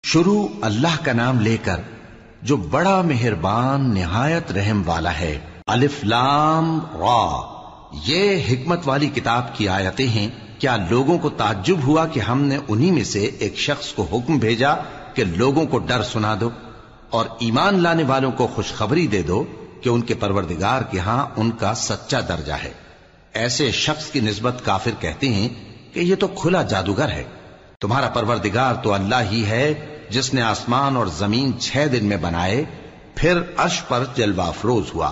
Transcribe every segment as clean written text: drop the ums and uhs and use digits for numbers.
شروع اللہ کا نام لے کر جو بڑا مہربان نہایت رحم والا ہے۔ الف لام را، یہ حکمت والی کتاب کی آیتیں ہیں۔ کیا لوگوں کو تعجب ہوا کہ ہم نے انہی میں سے ایک شخص کو حکم بھیجا کہ لوگوں کو ڈر سنا دو اور ایمان لانے والوں کو خوشخبری دے دو کہ ان کے پروردگار کے ہاں ان کا سچا درجہ ہے۔ ایسے شخص کی نسبت کافر کہتے ہیں کہ یہ تو کھلا جادوگر ہے۔ تمہارا پروردگار تو اللہ ہی ہے جس نے آسمان اور زمین 6 دن میں بنائے، پھر عرش پر جلوہ افروز ہوا۔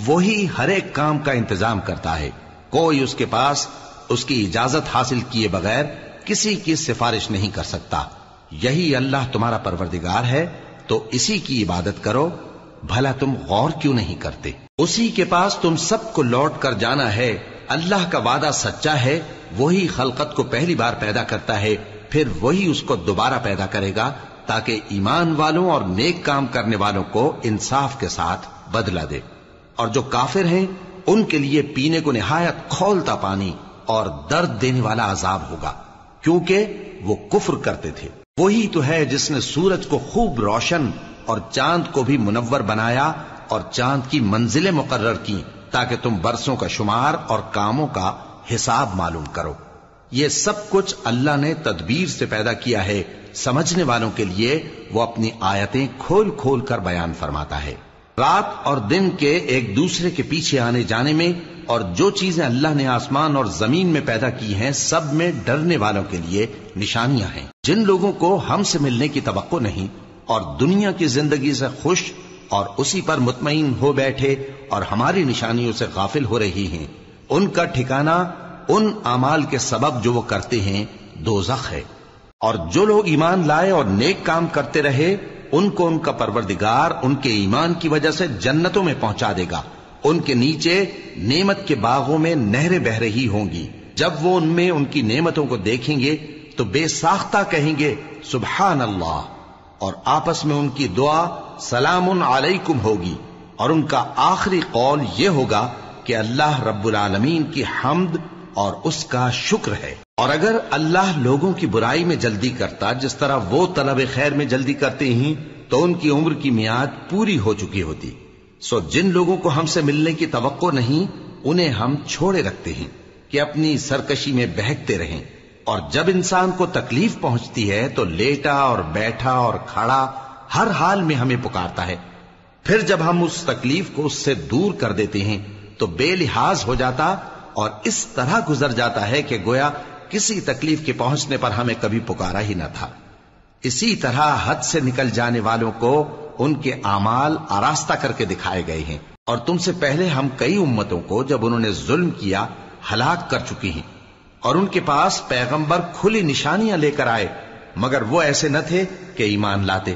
وہی ہر ایک کام کا انتظام کرتا ہے، کوئی اس کے پاس اس کی اجازت حاصل کیے بغیر کسی کی سفارش نہیں کر سکتا۔ یہی اللہ تمہارا پروردگار ہے تو اسی کی عبادت کرو، بھلا تم غور کیوں نہیں کرتے؟ اسی کے پاس تم سب کو لوٹ کر جانا ہے۔ اللہ کا وعدہ سچا ہے، وہی خلقت کو پہلی بار پیدا کرتا ہے، پھر وہی اس کو دوبارہ پیدا کرے گا تاکہ ایمان والوں اور نیک کام کرنے والوں کو انصاف کے ساتھ بدلہ دے۔ اور جو کافر ہیں ان کے لیے پینے کو نہایت کھولتا پانی اور درد دینے والا عذاب ہوگا، کیونکہ وہ کفر کرتے تھے۔ وہی تو ہے جس نے سورج کو خوب روشن اور چاند کو بھی منور بنایا اور چاند کی منزلیں مقرر کی تاکہ تم برسوں کا شمار اور کاموں کا حساب معلوم کرو۔ یہ سب کچھ اللہ نے تدبیر سے پیدا کیا ہے، سمجھنے والوں کے لیے وہ اپنی آیتیں کھول کھول کر بیان فرماتا ہے۔ رات اور دن کے ایک دوسرے کے پیچھے آنے جانے میں اور جو چیزیں اللہ نے آسمان اور زمین میں پیدا کی ہیں سب میں ڈرنے والوں کے لیے نشانیاں ہیں۔ جن لوگوں کو ہم سے ملنے کی توقع نہیں اور دنیا کی زندگی سے خوش اور اسی پر مطمئن ہو بیٹھے اور ہماری نشانیوں سے غافل ہو رہی ہیں، ان کا ٹھکانہ ان اعمال کے سبب جو وہ کرتے ہیں دوزخ ہے۔ اور جو لوگ ایمان لائے اور نیک کام کرتے رہے ان کو ان کا پروردگار ان کے ایمان کی وجہ سے جنتوں میں پہنچا دے گا، ان کے نیچے نعمت کے باغوں میں نہریں بہ رہی ہوں گی۔ جب وہ ان میں ان کی نعمتوں کو دیکھیں گے تو بے ساختہ کہیں گے سبحان اللہ، اور آپس میں ان کی دعا سلام علیکم ہوگی، اور ان کا آخری قول یہ ہوگا کہ اللہ رب العالمین کی حمد اور اس کا شکر ہے۔ اور اگر اللہ لوگوں کی برائی میں جلدی کرتا جس طرح وہ طلب خیر میں جلدی کرتے ہیں تو ان کی عمر کی میعاد پوری ہو چکی ہوتی۔ سو جن لوگوں کو ہم سے ملنے کی توقع نہیں انہیں ہم چھوڑے رکھتے ہیں کہ اپنی سرکشی میں بہکتے رہیں، اور جب انسان کو تکلیف پہنچتی ہے تو لیٹا اور بیٹھا اور کھڑا ہر حال میں ہمیں پکارتا ہے، پھر جب ہم اس تکلیف کو اس سے دور کر دیتے ہیں تو بے لحاظ ہو جاتا اور اس طرح گزر جاتا ہے کہ گویا کسی تکلیف کے پہنچنے پر ہمیں کبھی پکارا ہی نہ تھا۔ اسی طرح حد سے نکل جانے والوں کو ان کے اعمال آراستہ کر کے دکھائے گئے ہیں، اور تم سے پہلے ہم کئی امتوں کو جب انہوں نے ظلم کیا ہلاک کر چکی ہیں، اور ان کے پاس پیغمبر کھلی نشانیاں لے کر آئے مگر وہ ایسے نہ تھے کہ ایمان لاتے۔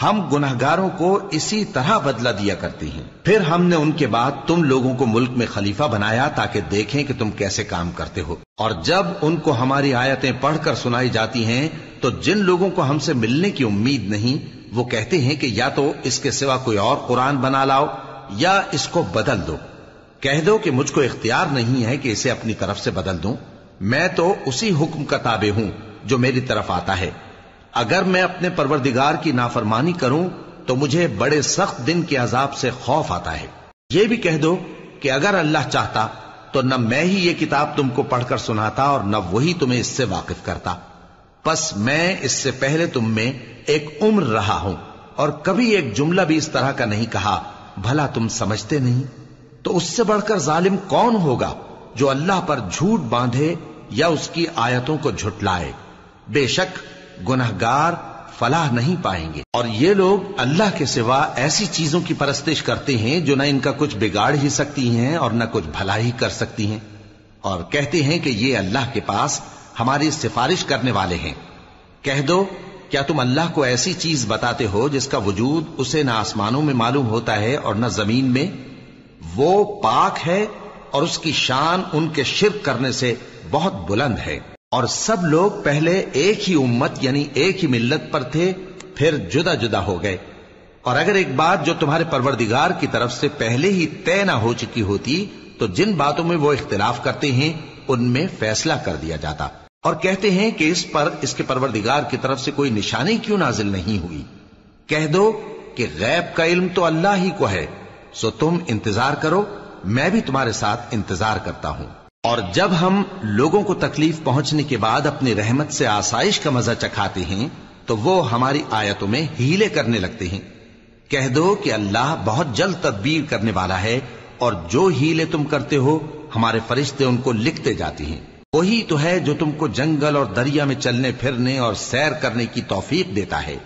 ہم گنہگاروں کو اسی طرح بدلہ دیا کرتے ہیں۔ پھر ہم نے ان کے بعد تم لوگوں کو ملک میں خلیفہ بنایا تاکہ دیکھیں کہ تم کیسے کام کرتے ہو، اور جب ان کو ہماری آیتیں پڑھ کر سنائی جاتی ہیں تو جن لوگوں کو ہم سے ملنے کی امید نہیں وہ کہتے ہیں کہ یا تو اس کے سوا کوئی اور قرآن بنا لاؤ یا اس کو بدل دو۔ کہہ دو کہ مجھ کو اختیار نہیں ہے کہ اسے اپنی طرف سے بدل دوں، میں تو اسی حکم کا تابع ہوں جو میری طرف آتا ہے۔ اگر میں اپنے پروردگار کی نافرمانی کروں تو مجھے بڑے سخت دن کے عذاب سے خوف آتا ہے۔ یہ بھی کہہ دو کہ اگر اللہ چاہتا تو نہ میں ہی یہ کتاب تم کو پڑھ کر سناتا اور نہ وہی تمہیں اس سے واقف کرتا، پس میں اس سے پہلے تم میں ایک عمر رہا ہوں اور کبھی ایک جملہ بھی اس طرح کا نہیں کہا، بھلا تم سمجھتے نہیں؟ تو اس سے بڑھ کر ظالم کون ہوگا جو اللہ پر جھوٹ باندھے یا اس کی آیتوں کو جھٹلائے؟ بے شک گنہگار فلاح نہیں پائیں گے۔ اور یہ لوگ اللہ کے سوا ایسی چیزوں کی پرستش کرتے ہیں جو نہ ان کا کچھ بگاڑ ہی سکتی ہیں اور نہ کچھ بھلا ہی کر سکتی ہیں، اور کہتے ہیں کہ یہ اللہ کے پاس ہماری سفارش کرنے والے ہیں۔ کہہ دو کیا تم اللہ کو ایسی چیز بتاتے ہو جس کا وجود اسے نہ آسمانوں میں معلوم ہوتا ہے اور نہ زمین میں؟ وہ پاک ہے اور اس کی شان ان کے شرک کرنے سے بہت بلند ہے۔ اور سب لوگ پہلے ایک ہی امت یعنی ایک ہی ملت پر تھے، پھر جدا جدا ہو گئے، اور اگر ایک بات جو تمہارے پروردگار کی طرف سے پہلے ہی طے نہ ہو چکی ہوتی تو جن باتوں میں وہ اختلاف کرتے ہیں ان میں فیصلہ کر دیا جاتا۔ اور کہتے ہیں کہ اس پر اس کے پروردگار کی طرف سے کوئی نشانی کیوں نازل نہیں ہوئی؟ کہہ دو کہ غیب کا علم تو اللہ ہی کو ہے، سو تم انتظار کرو، میں بھی تمہارے ساتھ انتظار کرتا ہوں۔ اور جب ہم لوگوں کو تکلیف پہنچنے کے بعد اپنی رحمت سے آسائش کا مزہ چکھاتے ہیں تو وہ ہماری آیتوں میں ہیلے کرنے لگتے ہیں۔ کہہ دو کہ اللہ بہت جلد تدبیر کرنے والا ہے، اور جو ہیلے تم کرتے ہو ہمارے فرشتے ان کو لکھتے جاتے ہیں۔ وہی تو ہے جو تم کو جنگل اور دریا میں چلنے پھرنے اور سیر کرنے کی توفیق دیتا ہے،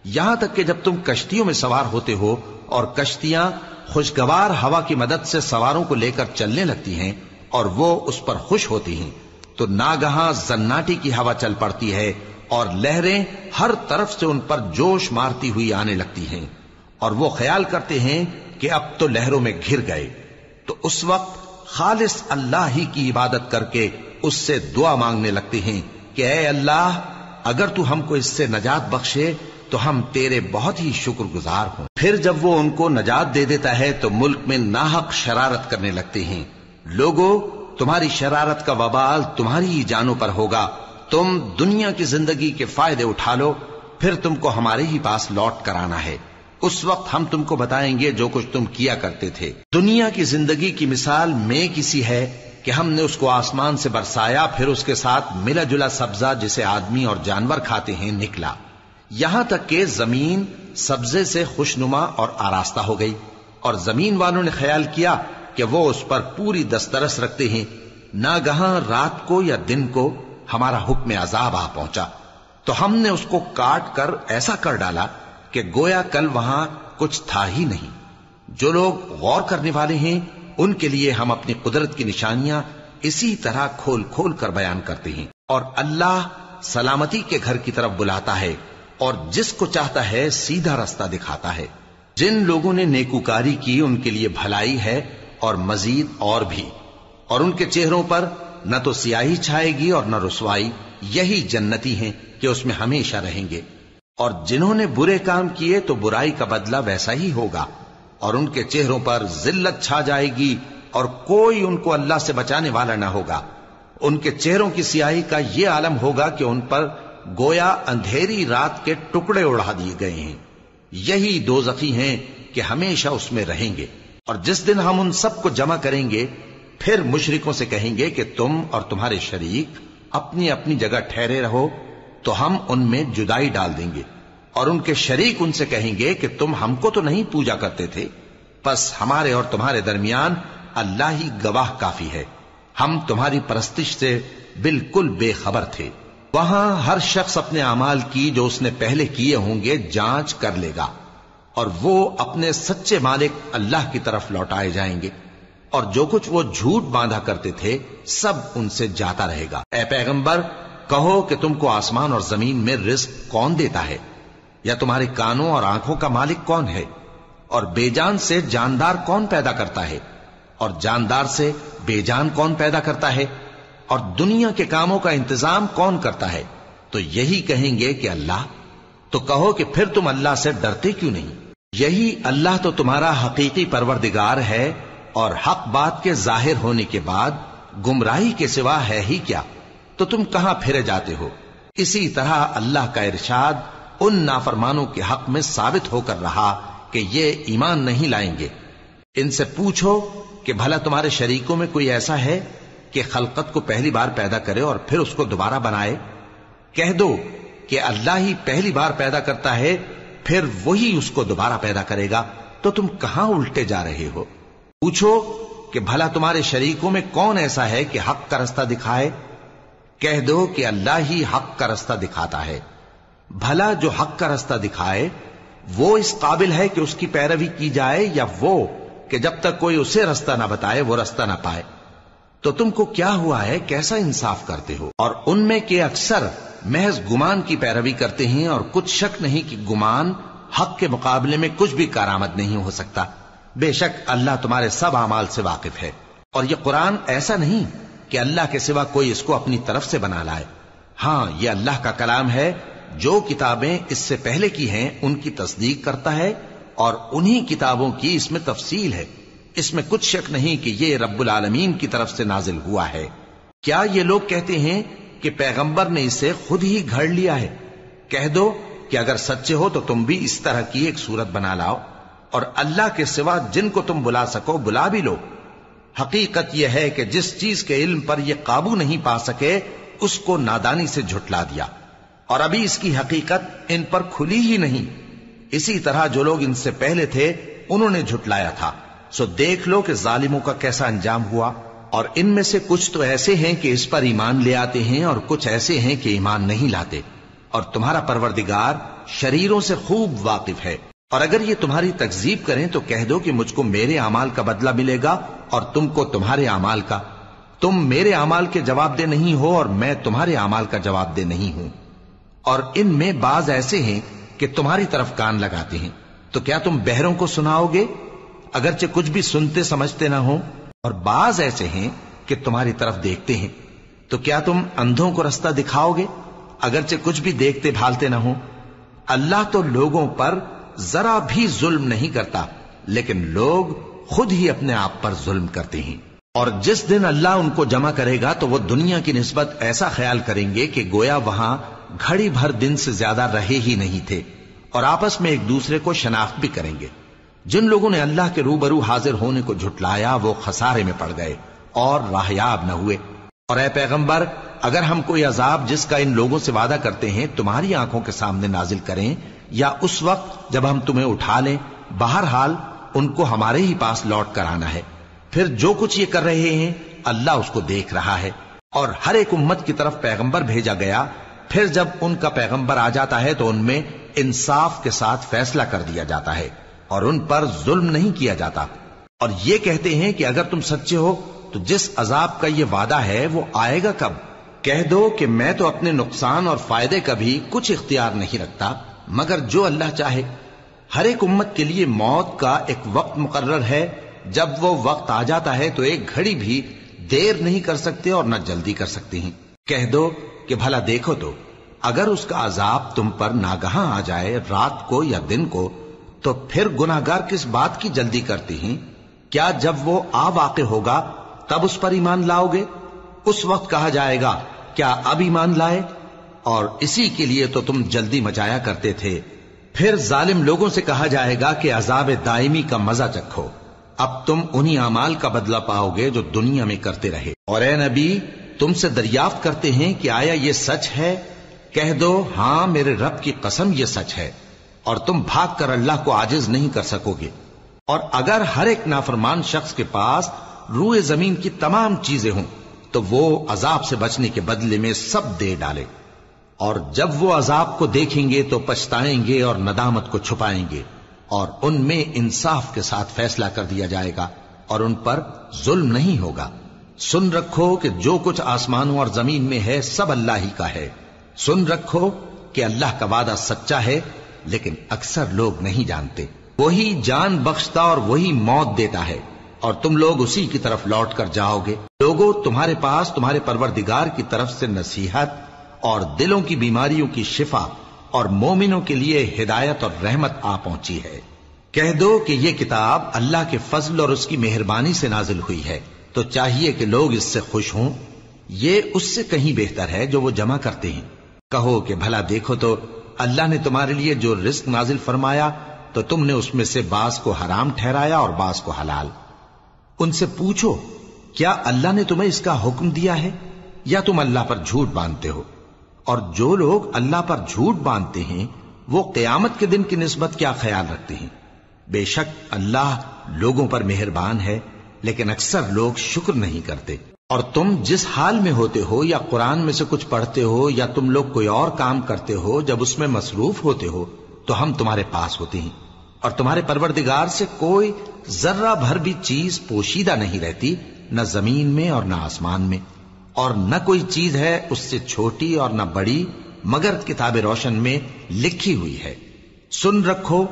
یہاں تک کہ جب تم کشتیوں میں سوار ہوتے ہو اور کشتیاں خوشگوار ہوا کی مدد سے سواروں کو لے کر چلنے لگتی ہیں اور وہ اس پر خوش ہوتی ہیں، تو ناگہاں زناٹی کی ہوا چل پڑتی ہے اور لہریں ہر طرف سے ان پر جوش مارتی ہوئی آنے لگتی ہیں، اور وہ خیال کرتے ہیں کہ اب تو لہروں میں گھر گئے۔ تو اس وقت خالص اللہ ہی کی عبادت کر کے اس سے دعا مانگنے لگتے ہیں کہ اے اللہ، اگر تو ہم کو اس سے نجات بخشے تو ہم تیرے بہت ہی شکر گزار ہوں۔ پھر جب وہ ان کو نجات دے دیتا ہے تو ملک میں ناحق شرارت کرنے لگتے ہیں۔ لوگو، تمہاری شرارت کا وبال تمہاری ہی جانوں پر ہوگا، تم دنیا کی زندگی کے فائدے اٹھا لو، پھر تم کو ہمارے ہی پاس لوٹ کر آنا ہے، اس وقت ہم تم کو بتائیں گے جو کچھ تم کیا کرتے تھے۔ دنیا کی زندگی کی مثال میں کسی ہے کہ ہم نے اس کو آسمان سے برسایا، پھر اس کے ساتھ ملا جلا سبزہ جسے آدمی اور جانور کھاتے ہیں نکلا، یہاں تک کہ زمین سبزے سے خوشنما اور آراستہ ہو گئی، اور زمین والوں نے خیال کیا کہ وہ اس پر پوری دسترس رکھتے ہیں۔ ناگہاں رات کو یا دن کو ہمارا حکم عذاب آ پہنچا تو ہم نے اس کو کاٹ کر ایسا کر ڈالا کہ گویا کل وہاں کچھ تھا ہی نہیں۔ جو لوگ غور کرنے والے ہیں ان کے لیے ہم اپنی قدرت کی نشانیاں اسی طرح کھول کھول کر بیان کرتے ہیں۔ اور اللہ سلامتی کے گھر کی طرف بلاتا ہے اور جس کو چاہتا ہے سیدھا رستہ دکھاتا ہے۔ جن لوگوں نے نیکوکاری کی ان کے لیے بھلائی ہے اور مزید اور بھی، اور ان کے چہروں پر نہ تو سیاہی چھائے گی اور نہ رسوائی، یہی جنتی ہیں کہ اس میں ہمیشہ رہیں گے۔ اور جنہوں نے برے کام کیے تو برائی کا بدلہ ویسا ہی ہوگا، اور ان کے چہروں پر ذلت چھا جائے گی اور کوئی ان کو اللہ سے بچانے والا نہ ہوگا۔ ان کے چہروں کی سیاہی کا یہ عالم ہوگا کہ ان پر گویا اندھیری رات کے ٹکڑے اڑا دیے گئے ہیں۔ یہی دوزخی ہیں کہ ہمیشہ اس میں رہیں گے۔ اور جس دن ہم ان سب کو جمع کریں گے پھر مشرکوں سے کہیں گے کہ تم اور تمہارے شریک اپنی اپنی جگہ ٹھہرے رہو، تو ہم ان میں جدائی ڈال دیں گے، اور ان کے شریک ان سے کہیں گے کہ تم ہم کو تو نہیں پوجا کرتے تھے، بس ہمارے اور تمہارے درمیان اللہ ہی گواہ کافی ہے، ہم تمہاری پرستش سے بالکل بے خبر تھے۔ وہاں ہر شخص اپنے اعمال کی جو اس نے پہلے کیے ہوں گے جانچ کر لے گا، اور وہ اپنے سچے مالک اللہ کی طرف لوٹائے جائیں گے، اور جو کچھ وہ جھوٹ باندھا کرتے تھے سب ان سے جاتا رہے گا۔ اے پیغمبر، کہو کہ تم کو آسمان اور زمین میں رزق کون دیتا ہے، یا تمہارے کانوں اور آنکھوں کا مالک کون ہے، اور بے جان سے جاندار کون پیدا کرتا ہے، اور جاندار سے بے جان کون پیدا کرتا ہے، اور دنیا کے کاموں کا انتظام کون کرتا ہے؟ تو یہی کہیں گے کہ اللہ۔ تو کہو کہ پھر تم اللہ سے ڈرتے کیوں نہیں؟ یہی اللہ تو تمہارا حقیقی پروردگار ہے، اور حق بات کے ظاہر ہونے کے بعد گمراہی کے سوا ہے ہی کیا؟ تو تم کہاں پھرے جاتے ہو؟ اسی طرح اللہ کا ارشاد ان نافرمانوں کے حق میں ثابت ہو کر رہا کہ یہ ایمان نہیں لائیں گے۔ ان سے پوچھو کہ بھلا تمہارے شریکوں میں کوئی ایسا ہے کہ خلقت کو پہلی بار پیدا کرے اور پھر اس کو دوبارہ بنائے؟ کہہ دو کہ اللہ ہی پہلی بار پیدا کرتا ہے، پھر وہی اس کو دوبارہ پیدا کرے گا، تو تم کہاں الٹے جا رہے ہو؟ پوچھو کہ بھلا تمہارے شریکوں میں کون ایسا ہے کہ حق کا رستہ دکھائے؟ کہہ دو کہ اللہ ہی حق کا رستہ دکھاتا ہے۔ بھلا جو حق کا رستہ دکھائے وہ اس قابل ہے کہ اس کی پیروی کی جائے، یا وہ کہ جب تک کوئی اسے رستہ نہ بتائے وہ رستہ نہ پائے؟ تو تم کو کیا ہوا ہے، کیسا انصاف کرتے ہو؟ اور ان میں کے اکثر محض گمان کی پیروی کرتے ہیں، اور کچھ شک نہیں کہ گمان حق کے مقابلے میں کچھ بھی کارآمد نہیں ہو سکتا۔ بے شک اللہ تمہارے سب اعمال سے واقف ہے۔ اور یہ قرآن ایسا نہیں کہ اللہ کے سوا کوئی اس کو اپنی طرف سے بنا لائے۔ ہاں، یہ اللہ کا کلام ہے، جو کتابیں اس سے پہلے کی ہیں ان کی تصدیق کرتا ہے، اور انہی کتابوں کی اس میں تفصیل ہے۔ اس میں کچھ شک نہیں کہ یہ رب العالمین کی طرف سے نازل ہوا ہے۔ کیا یہ لوگ کہتے ہیں کہ پیغمبر نے اسے خود ہی گھڑ لیا ہے۔ کہہ دو کہ اگر سچے ہو تو تم بھی اس طرح کی ایک صورت بنا لاؤ اور اللہ کے سوا جن کو تم بلا سکو بلا بھی لو۔ حقیقت یہ ہے کہ جس چیز کے علم پر یہ قابو نہیں پا سکے اس کو نادانی سے جھٹلا دیا، اور ابھی اس کی حقیقت ان پر کھلی ہی نہیں۔ اسی طرح جو لوگ ان سے پہلے تھے انہوں نے جھٹلایا تھا، سو دیکھ لو کہ ظالموں کا کیسا انجام ہوا۔ اور ان میں سے کچھ تو ایسے ہیں کہ اس پر ایمان لے آتے ہیں اور کچھ ایسے ہیں کہ ایمان نہیں لاتے، اور تمہارا پروردگار شریروں سے خوب واقف ہے۔ اور اگر یہ تمہاری تکذیب کریں تو کہہ دو کہ مجھ کو میرے اعمال کا بدلہ ملے گا اور تم کو تمہارے اعمال کا۔ تم میرے اعمال کے جواب دہ نہیں ہو اور میں تمہارے اعمال کا جواب دہ نہیں ہوں۔ اور ان میں بعض ایسے ہیں کہ تمہاری طرف کان لگاتے ہیں، تو کیا تم بہروں کو سناؤ گے اگرچہ کچھ بھی سنتے سمجھتے نہ ہو؟ اور بعض ایسے ہیں کہ تمہاری طرف دیکھتے ہیں، تو کیا تم اندھوں کو رستہ دکھاؤ گے اگرچہ کچھ بھی دیکھتے بھالتے نہ ہو؟ اللہ تو لوگوں پر ذرا بھی ظلم نہیں کرتا، لیکن لوگ خود ہی اپنے آپ پر ظلم کرتے ہیں۔ اور جس دن اللہ ان کو جمع کرے گا تو وہ دنیا کی نسبت ایسا خیال کریں گے کہ گویا وہاں گھڑی بھر دن سے زیادہ رہے ہی نہیں تھے، اور آپس میں ایک دوسرے کو شناخت بھی کریں گے۔ جن لوگوں نے اللہ کے روبرو حاضر ہونے کو جھٹلایا وہ خسارے میں پڑ گئے اور راہیاب نہ ہوئے۔ اور اے پیغمبر، اگر ہم کوئی عذاب جس کا ان لوگوں سے وعدہ کرتے ہیں تمہاری آنکھوں کے سامنے نازل کریں یا اس وقت جب ہم تمہیں اٹھا لیں، بہرحال ان کو ہمارے ہی پاس لوٹ کر آنا ہے۔ پھر جو کچھ یہ کر رہے ہیں اللہ اس کو دیکھ رہا ہے۔ اور ہر ایک امت کی طرف پیغمبر بھیجا گیا، پھر جب ان کا پیغمبر آ جاتا ہے تو ان میں انصاف کے ساتھ فیصلہ کر دیا جاتا ہے اور ان پر ظلم نہیں کیا جاتا۔ اور یہ کہتے ہیں کہ اگر تم سچے ہو تو جس عذاب کا یہ وعدہ ہے وہ آئے گا کب؟ کہہ دو کہ میں تو اپنے نقصان اور فائدے کا بھی کچھ اختیار نہیں رکھتا مگر جو اللہ چاہے۔ ہر ایک امت کے لیے موت کا ایک وقت مقرر ہے، جب وہ وقت آ جاتا ہے تو ایک گھڑی بھی دیر نہیں کر سکتے اور نہ جلدی کر سکتے ہیں۔ کہہ دو کہ بھلا دیکھو تو اگر اس کا عذاب تم پر ناگہاں آ جائے رات کو یا دن کو تو پھر گناہگار کس بات کی جلدی کرتے ہیں؟ کیا جب وہ آ واقع ہوگا تب اس پر ایمان لاؤ گے؟ اس وقت کہا جائے گا کیا اب ایمان لائے؟ اور اسی کے لیے تو تم جلدی مچایا کرتے تھے۔ پھر ظالم لوگوں سے کہا جائے گا کہ عذاب دائمی کا مزہ چکھو، اب تم انہی اعمال کا بدلہ پاؤ گے جو دنیا میں کرتے رہے۔ اور اے نبی، تم سے دریافت کرتے ہیں کہ آیا یہ سچ ہے؟ کہہ دو ہاں میرے رب کی قسم یہ سچ ہے، اور تم بھاگ کر اللہ کو عاجز نہیں کر سکو گے۔ اور اگر ہر ایک نافرمان شخص کے پاس روئے زمین کی تمام چیزیں ہوں تو وہ عذاب سے بچنے کے بدلے میں سب دے ڈالے، اور جب وہ عذاب کو دیکھیں گے تو پچھتائیں گے اور ندامت کو چھپائیں گے، اور ان میں انصاف کے ساتھ فیصلہ کر دیا جائے گا اور ان پر ظلم نہیں ہوگا۔ سن رکھو کہ جو کچھ آسمانوں اور زمین میں ہے سب اللہ ہی کا ہے۔ سن رکھو کہ اللہ کا وعدہ سچا ہے، لیکن اکثر لوگ نہیں جانتے۔ وہی جان بخشتا اور وہی موت دیتا ہے، اور تم لوگ اسی کی طرف لوٹ کر جاؤ گے۔ لوگوں، تمہارے پاس تمہارے پروردگار کی طرف سے نصیحت اور دلوں کی بیماریوں کی شفا اور مومنوں کے لیے ہدایت اور رحمت آ پہنچی ہے۔ کہہ دو کہ یہ کتاب اللہ کے فضل اور اس کی مہربانی سے نازل ہوئی ہے، تو چاہیے کہ لوگ اس سے خوش ہوں۔ یہ اس سے کہیں بہتر ہے جو وہ جمع کرتے ہیں۔ کہو کہ بھلا دیکھو تو اللہ نے تمہارے لیے جو رزق نازل فرمایا تو تم نے اس میں سے بعض کو حرام ٹھہرایا اور بعض کو حلال۔ ان سے پوچھو کیا اللہ نے تمہیں اس کا حکم دیا ہے یا تم اللہ پر جھوٹ باندھتے ہو؟ اور جو لوگ اللہ پر جھوٹ باندھتے ہیں وہ قیامت کے دن کی نسبت کیا خیال رکھتے ہیں؟ بے شک اللہ لوگوں پر مہربان ہے، لیکن اکثر لوگ شکر نہیں کرتے۔ اور تم جس حال میں ہوتے ہو یا قرآن میں سے کچھ پڑھتے ہو یا تم لوگ کوئی اور کام کرتے ہو، جب اس میں مصروف ہوتے ہو تو ہم تمہارے پاس ہوتے ہیں، اور تمہارے پروردگار سے کوئی ذرہ بھر بھی چیز پوشیدہ نہیں رہتی، نہ زمین میں اور نہ آسمان میں، اور نہ کوئی چیز ہے اس سے چھوٹی اور نہ بڑی مگر کتاب روشن میں لکھی ہوئی ہے۔ سن رکھو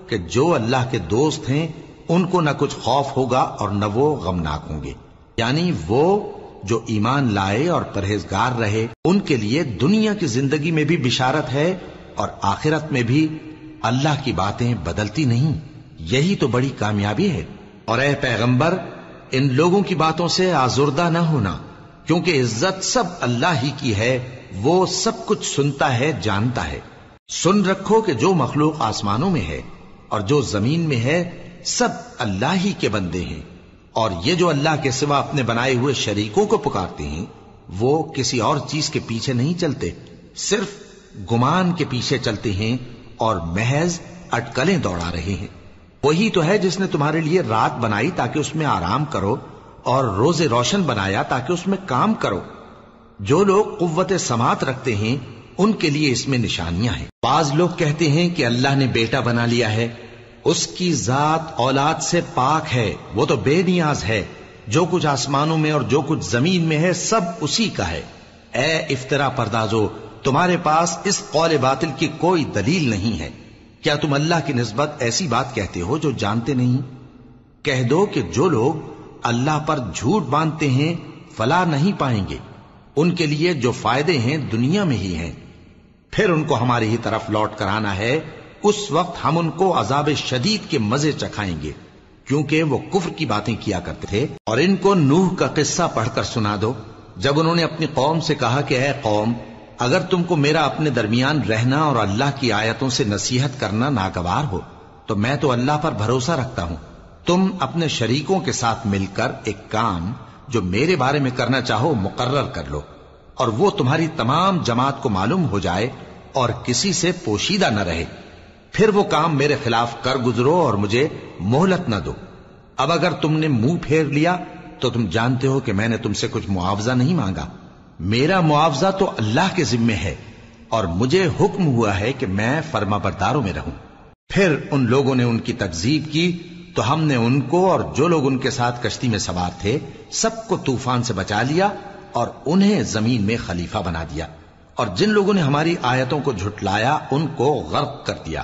کہ جو اللہ کے دوست ہیں ان کو نہ کچھ خوف ہوگا اور نہ وہ غمناک ہوں گے، یعنی وہ جو ایمان لائے اور پرہیزگار رہے ان کے لیے دنیا کی زندگی میں بھی بشارت ہے اور آخرت میں بھی۔ اللہ کی باتیں بدلتی نہیں، یہی تو بڑی کامیابی ہے۔ اور اے پیغمبر، ان لوگوں کی باتوں سے آزردہ نہ ہونا، کیونکہ عزت سب اللہ ہی کی ہے، وہ سب کچھ سنتا ہے، جانتا ہے۔ سن رکھو کہ جو مخلوق آسمانوں میں ہے اور جو زمین میں ہے سب اللہ ہی کے بندے ہیں، اور یہ جو اللہ کے سوا اپنے بنائے ہوئے شریکوں کو پکارتے ہیں وہ کسی اور چیز کے پیچھے نہیں چلتے، صرف گمان کے پیچھے چلتے ہیں اور محض اٹکلیں دوڑا رہے ہیں۔ وہی تو ہے جس نے تمہارے لیے رات بنائی تاکہ اس میں آرام کرو، اور روز روشن بنایا تاکہ اس میں کام کرو۔ جو لوگ قوت سماعت رکھتے ہیں ان کے لیے اس میں نشانیاں ہیں۔ بعض لوگ کہتے ہیں کہ اللہ نے بیٹا بنا لیا ہے، اس کی ذات اولاد سے پاک ہے، وہ تو بے نیاز ہے، جو کچھ آسمانوں میں اور جو کچھ زمین میں ہے سب اسی کا ہے۔ اے افترا پردازو، تمہارے پاس اس قول باطل کی کوئی دلیل نہیں ہے۔ کیا تم اللہ کی نسبت ایسی بات کہتے ہو جو جانتے نہیں؟ کہہ دو کہ جو لوگ اللہ پر جھوٹ باندھتے ہیں فلاح نہیں پائیں گے، ان کے لیے جو فائدے ہیں دنیا میں ہی ہیں، پھر ان کو ہماری ہی طرف لوٹ کر آنا ہے، اس وقت ہم ان کو عذاب شدید کے مزے چکھائیں گے، کیونکہ وہ کفر کی باتیں کیا کرتے تھے۔ اور ان کو نوح کا قصہ پڑھ کر سنا دو، جب انہوں نے اپنی قوم سے کہا کہ اے قوم، اگر تم کو میرا اپنے درمیان رہنا اور اللہ کی آیتوں سے نصیحت کرنا ناگوار ہو تو میں تو اللہ پر بھروسہ رکھتا ہوں، تم اپنے شریکوں کے ساتھ مل کر ایک کام جو میرے بارے میں کرنا چاہو مقرر کر لو، اور وہ تمہاری تمام جماعت کو معلوم ہو جائے اور کسی سے پوشیدہ نہ رہے، پھر وہ کام میرے خلاف کر گزرو اور مجھے مہلت نہ دو۔ اب اگر تم نے منہ پھیر لیا تو تم جانتے ہو کہ میں نے تم سے کچھ معاوضہ نہیں مانگا، میرا معاوضہ تو اللہ کے ذمے ہے، اور مجھے حکم ہوا ہے کہ میں فرما برداروں میں رہوں۔ پھر ان لوگوں نے ان کی تکذیب کی تو ہم نے ان کو اور جو لوگ ان کے ساتھ کشتی میں سوار تھے سب کو طوفان سے بچا لیا اور انہیں زمین میں خلیفہ بنا دیا، اور جن لوگوں نے ہماری آیتوں کو جھٹلایا ان کو غرق کر دیا۔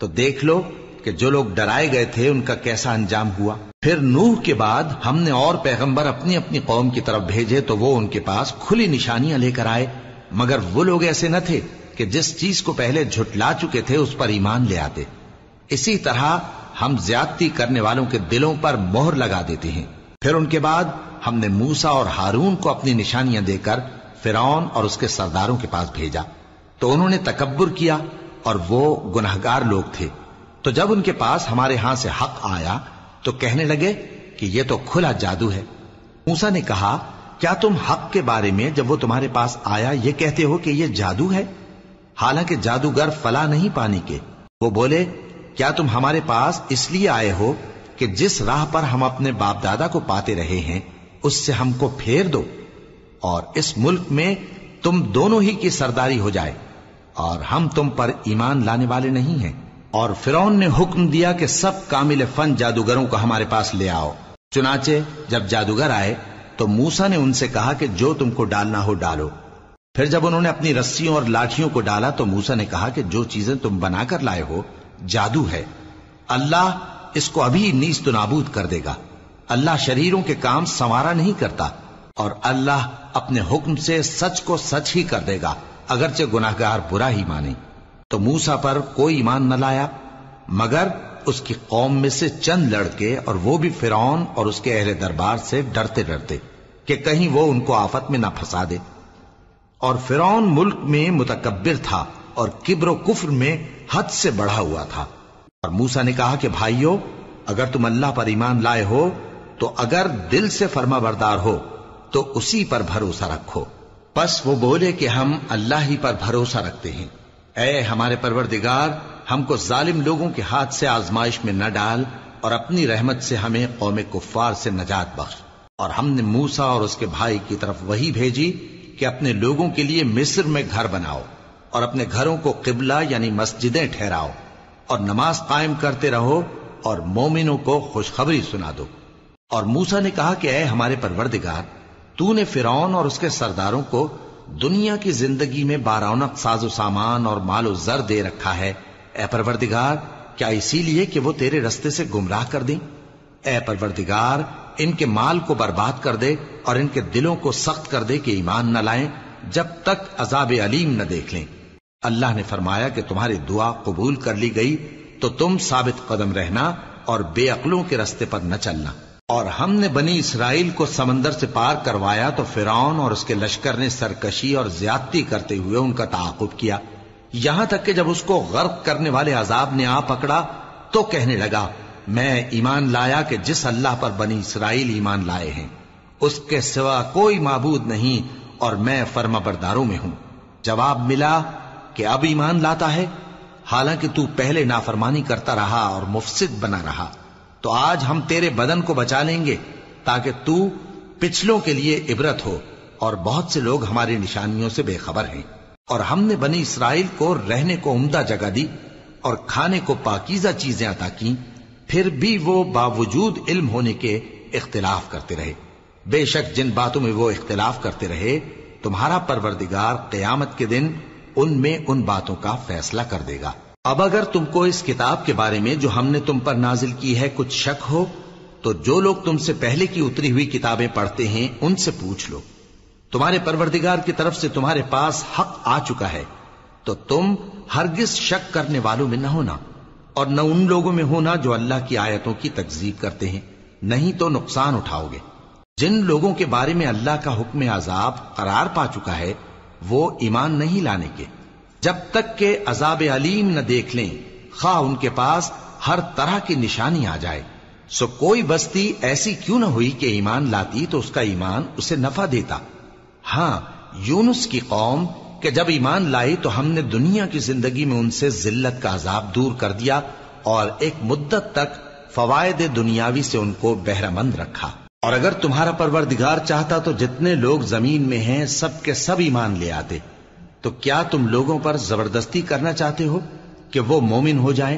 تو دیکھ لو کہ جو لوگ ڈرائے گئے تھے ان کا کیسا انجام ہوا۔ پھر نوح کے بعد ہم نے اور پیغمبر اپنی اپنی قوم کی طرف بھیجے تو وہ ان کے پاس کھلی نشانیاں لے کر آئے، مگر وہ لوگ ایسے نہ تھے کہ جس چیز کو پہلے جھٹلا چکے تھے اس پر ایمان لے آتے۔ اسی طرح ہم زیادتی کرنے والوں کے دلوں پر مہر لگا دیتے ہیں۔ پھر ان کے بعد ہم نے موسیٰ اور ہارون کو اپنی نشانیاں دے کر فرعون اور اس کے سرداروں کے پاس بھیجا، تو انہوں نے تکبر کیا اور وہ گناہگار لوگ تھے۔ تو جب ان کے پاس ہمارے ہاں سے حق آیا تو کہنے لگے کہ یہ تو کھلا جادو ہے۔ موسیٰ نے کہا کیا تم حق کے بارے میں جب وہ تمہارے پاس آیا یہ کہتے ہو کہ یہ جادو ہے، حالانکہ جادوگر فلاح نہیں پانے کے؟ وہ بولے کیا تم ہمارے پاس اس لیے آئے ہو کہ جس راہ پر ہم اپنے باپ دادا کو پاتے رہے ہیں اس سے ہم کو پھیر دو، اور اس ملک میں تم دونوں ہی کی سرداری ہو جائے، اور ہم تم پر ایمان لانے والے نہیں ہیں۔ اور فرعون نے حکم دیا کہ سب کامل فن جادوگروں کو ہمارے پاس لے آؤ۔ چنانچہ جب جادوگر آئے تو موسیٰ نے ان سے کہا کہ جو تم کو ڈالنا ہو ڈالو۔ پھر جب انہوں نے اپنی رسیوں اور لاٹھیوں کو ڈالا تو موسیٰ نے کہا کہ جو چیزیں تم بنا کر لائے ہو جادو ہے، اللہ اس کو ابھی نیست و نابود کر دے گا۔ اللہ شریروں کے کام سنوارا نہیں کرتا، اور اللہ اپنے حکم سے سچ کو سچ ہی کر دے گا اگرچہ گناہگار برا ہی مانے۔ تو موسیٰ پر کوئی ایمان نہ لایا مگر اس کی قوم میں سے چند لڑکے، اور وہ بھی فرعون اور اس کے اہل دربار سے ڈرتے ڈرتے کہ کہیں وہ ان کو آفت میں نہ پھنسا دے۔ اور فرعون ملک میں متکبر تھا اور کبر و کفر میں حد سے بڑھا ہوا تھا۔ اور موسیٰ نے کہا کہ بھائیو، اگر تم اللہ پر ایمان لائے ہو تو اگر دل سے فرما بردار ہو تو اسی پر بھروسہ رکھو۔ پس وہ بولے کہ ہم اللہ ہی پر بھروسہ رکھتے ہیں۔ اے ہمارے پروردگار، ہم کو ظالم لوگوں کے ہاتھ سے آزمائش میں نہ ڈال، اور اپنی رحمت سے ہمیں قوم کفار سے نجات بخش۔ اور ہم نے موسیٰ اور اس کے بھائی کی طرف وحی بھیجی کہ اپنے لوگوں کے لیے مصر میں گھر بناؤ، اور اپنے گھروں کو قبلہ یعنی مسجدیں ٹھہراؤ، اور نماز قائم کرتے رہو، اور مومنوں کو خوشخبری سنا دو۔ اور موسیٰ نے کہا کہ اے ہمارے پروردگار، تو نے فرعون اور اس کے سرداروں کو دنیا کی زندگی میں بارونق ساز و سامان اور مال و زر دے رکھا ہے، اے پروردگار کیا اسی لیے کہ وہ تیرے رستے سے گمراہ کر دیں؟ اے پروردگار ان کے مال کو برباد کر دے اور ان کے دلوں کو سخت کر دے کہ ایمان نہ لائیں جب تک عذاب علیم نہ دیکھ لیں۔ اللہ نے فرمایا کہ تمہاری دعا قبول کر لی گئی تو تم ثابت قدم رہنا اور بے عقلوں کے رستے پر نہ چلنا۔ اور ہم نے بنی اسرائیل کو سمندر سے پار کروایا تو فرعون اور اس کے لشکر نے سرکشی اور زیادتی کرتے ہوئے ان کا تعاقب کیا، یہاں تک کہ جب اس کو غرق کرنے والے عذاب نے آ پکڑا تو کہنے لگا میں ایمان لایا کہ جس اللہ پر بنی اسرائیل ایمان لائے ہیں اس کے سوا کوئی معبود نہیں اور میں فرما برداروں میں ہوں۔ جواب ملا کہ اب ایمان لاتا ہے، حالانکہ تو پہلے نافرمانی کرتا رہا اور مفسد بنا رہا، تو آج ہم تیرے بدن کو بچا لیں گے تاکہ تو پچھلوں کے لیے عبرت ہو، اور بہت سے لوگ ہماری نشانیوں سے بے خبر ہیں۔ اور ہم نے بنی اسرائیل کو رہنے کو عمدہ جگہ دی اور کھانے کو پاکیزہ چیزیں عطا کی، پھر بھی وہ باوجود علم ہونے کے اختلاف کرتے رہے۔ بے شک جن باتوں میں وہ اختلاف کرتے رہے تمہارا پروردگار قیامت کے دن ان میں ان باتوں کا فیصلہ کر دے گا۔ اب اگر تم کو اس کتاب کے بارے میں جو ہم نے تم پر نازل کی ہے کچھ شک ہو تو جو لوگ تم سے پہلے کی اتری ہوئی کتابیں پڑھتے ہیں ان سے پوچھ لو، تمہارے پروردگار کی طرف سے تمہارے پاس حق آ چکا ہے تو تم ہرگز شک کرنے والوں میں نہ ہونا، اور نہ ان لوگوں میں ہونا جو اللہ کی آیتوں کی تکذیب کرتے ہیں، نہیں تو نقصان اٹھاؤ گے۔ جن لوگوں کے بارے میں اللہ کا حکم عذاب قرار پا چکا ہے وہ ایمان نہیں لانے کے جب تک کہ عذاب علیم نہ دیکھ لیں، خواہ ان کے پاس ہر طرح کی نشانی آ جائے۔ سو کوئی بستی ایسی کیوں نہ ہوئی کہ ایمان لاتی تو اس کا ایمان اسے نفع دیتا۔ ہاں، یونس کی قوم کہ جب ایمان لائی تو ہم نے دنیا کی زندگی میں ان سے ذلت کا عذاب دور کر دیا اور ایک مدت تک فوائد دنیاوی سے ان کو بہرہ مند رکھا۔ اور اگر تمہارا پروردگار چاہتا تو جتنے لوگ زمین میں ہیں سب کے سب ایمان لے آتے، تو کیا تم لوگوں پر زبردستی کرنا چاہتے ہو کہ وہ مومن ہو جائیں؟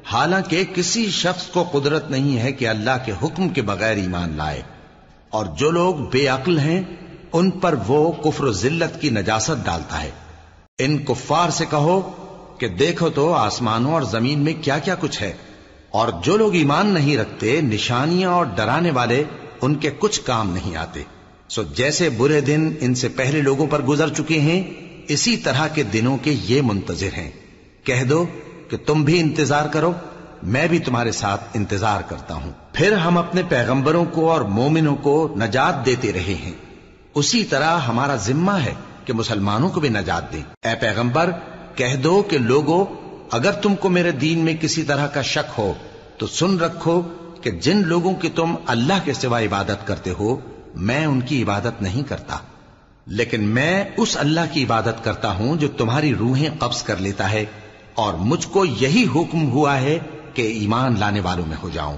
حالانکہ کسی شخص کو قدرت نہیں ہے کہ اللہ کے حکم کے بغیر ایمان لائے، اور جو لوگ بے عقل ہیں ان پر وہ کفر و ذلت کی نجاست ڈالتا ہے۔ ان کفار سے کہو کہ دیکھو تو آسمانوں اور زمین میں کیا کیا کچھ ہے، اور جو لوگ ایمان نہیں رکھتے نشانیاں اور ڈرانے والے ان کے کچھ کام نہیں آتے۔ سو جیسے برے دن ان سے پہلے لوگوں پر گزر چکے ہیں اسی طرح کے دنوں کے یہ منتظر ہیں۔ کہہ دو کہ تم بھی انتظار کرو، میں بھی تمہارے ساتھ انتظار کرتا ہوں۔ پھر ہم اپنے پیغمبروں کو اور مومنوں کو نجات دیتے رہے ہیں، اسی طرح ہمارا ذمہ ہے کہ مسلمانوں کو بھی نجات دیں۔ اے پیغمبر کہہ دو کہ لوگو اگر تم کو میرے دین میں کسی طرح کا شک ہو تو سن رکھو کہ جن لوگوں کی تم اللہ کے سوا عبادت کرتے ہو میں ان کی عبادت نہیں کرتا، لیکن میں اس اللہ کی عبادت کرتا ہوں جو تمہاری روحیں قبض کر لیتا ہے، اور مجھ کو یہی حکم ہوا ہے کہ ایمان لانے والوں میں ہو جاؤں،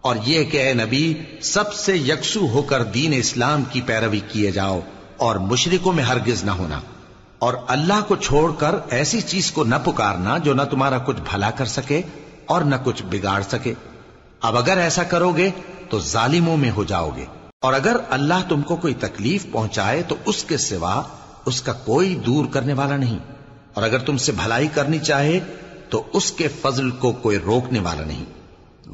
اور یہ کہ اے نبی سب سے یکسو ہو کر دین اسلام کی پیروی کیے جاؤ اور مشرکوں میں ہرگز نہ ہونا، اور اللہ کو چھوڑ کر ایسی چیز کو نہ پکارنا جو نہ تمہارا کچھ بھلا کر سکے اور نہ کچھ بگاڑ سکے۔ اب اگر ایسا کرو گے تو ظالموں میں ہو جاؤ گے، اور اگر اللہ تم کو کوئی تکلیف پہنچائے تو اس کے سوا اس کا کوئی دور کرنے والا نہیں، اور اگر تم سے بھلائی کرنی چاہے تو اس کے فضل کو کوئی روکنے والا نہیں۔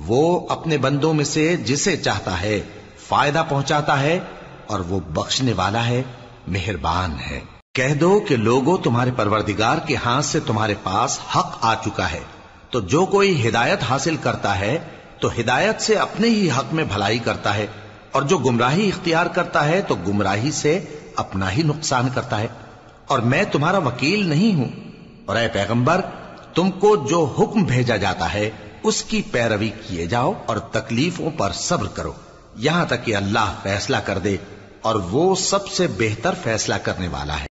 وہ اپنے بندوں میں سے جسے چاہتا ہے فائدہ پہنچاتا ہے، اور وہ بخشنے والا ہے، مہربان ہے۔ کہہ دو کہ لوگوں تمہارے پروردگار کے ہاتھ سے تمہارے پاس حق آ چکا ہے، تو جو کوئی ہدایت حاصل کرتا ہے تو ہدایت سے اپنے ہی حق میں بھلائی کرتا ہے، اور جو گمراہی اختیار کرتا ہے تو گمراہی سے اپنا ہی نقصان کرتا ہے، اور میں تمہارا وکیل نہیں ہوں۔ اور اے پیغمبر تم کو جو حکم بھیجا جاتا ہے اس کی پیروی کیے جاؤ اور تکلیفوں پر صبر کرو یہاں تک کہ اللہ فیصلہ کر دے، اور وہ سب سے بہتر فیصلہ کرنے والا ہے۔